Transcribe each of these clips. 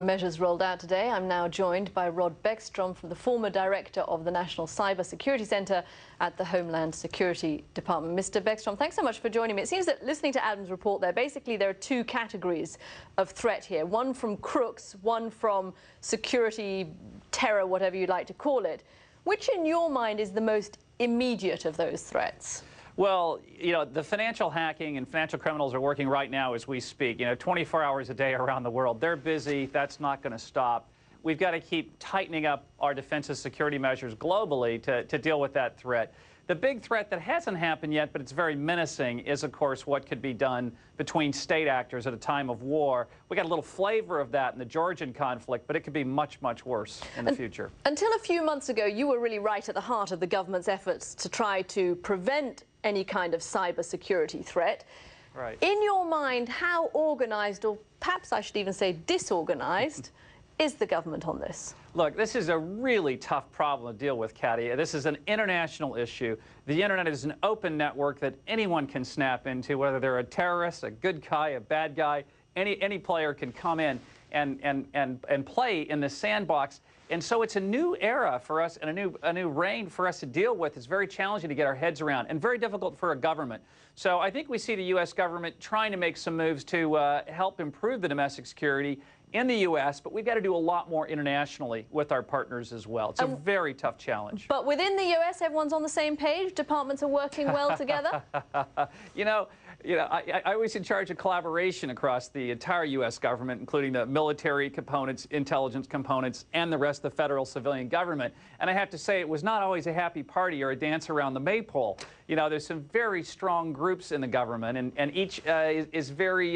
Measures rolled out today. I'm now joined by Beckstrom, the former director of the National Cyber Security Centre at the Homeland Security Department. Mr. Beckstrom, thanks so much for joining me. It seems that listening to Adam's report there are two categories of threat here. One from crooks, one from security, terror, whatever you'd like to call it. Which in your mind is the most immediate of those threats? Well, the financial hacking and financial criminals are working right now as we speak, 24 hours a day around the world. They're busy. That's not going to stop. We've got to keep tightening up our defensive security measures globally to deal with that threat. The big threat that hasn't happened yet, but it's very menacing, is, of course, what could be done between state actors at a time of war. We got a little flavor of that in the Georgian conflict, but it could be much, much worse in the future. Until a few months ago, you were really right at the heart of the government's efforts to try to prevent any kind of cyber security threat. Right. In your mind, how organized, or perhaps I should even say disorganized, is the government on this? Look, this is a really tough problem to deal with, Katia. This is an international issue. The Internet is an open network that anyone can snap into, whether they're a terrorist, a good guy, a bad guy. Any player can come in and play in the sandbox. And so it's a new era for us and a new reign for us to deal with. It's very challenging to get our heads around and very difficult for a government. So I think we see the U.S. government trying to make some moves to help improve the domestic security in the U.S., but we've got to do a lot more internationally with our partners as well. It's a very tough challenge. But within the U.S., everyone's on the same page? Departments are working well together? I was in charge of collaboration across the entire U.S. government, including the military components, intelligence components, and the rest of the federal civilian government. And I have to say, it was not always a happy party or a dance around the maypole. There's some very strong groups in the government, and each is very,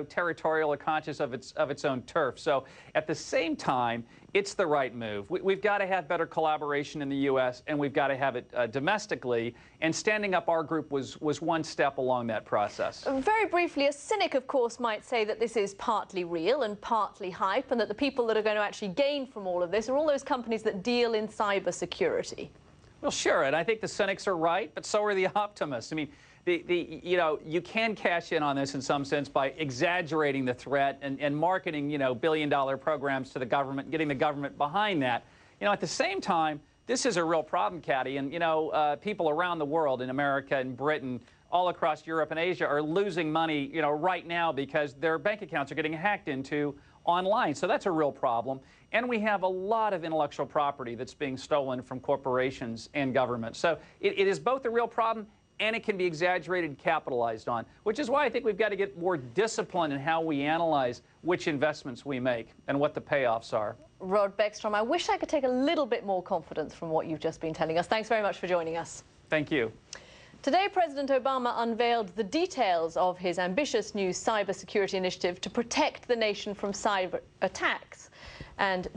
territorial or conscious of its own turf. So at the same time, it's the right move. We've got to have better collaboration in the U.S., and we've got to have it domestically. And standing up our group was one step along that process. Very briefly, a cynic, of course, might say that this is partly real and partly hype, and that the people that are going to actually gain from all of this are all those companies that deal in cyber security. Well, sure, and I think the cynics are right, but so are the optimists. I mean, you can cash in on this in some sense by exaggerating the threat and marketing, billion-dollar programs to the government, getting the government behind that. At the same time, this is a real problem, Caddy, and, people around the world, in America and Britain, all across Europe and Asia, are losing money, right now because their bank accounts are getting hacked into online. So that's a real problem. And we have a lot of intellectual property that's being stolen from corporations and governments. So it is both a real problem, and it can be exaggerated and capitalized on, which is why I think we've got to get more disciplined in how we analyze which investments we make and what the payoffs are. Beckstrom, I wish I could take a little bit more confidence from what you've just been telling us. Thanks very much for joining us. Thank you. Today, President Obama unveiled the details of his ambitious new cybersecurity initiative to protect the nation from cyber attacks. And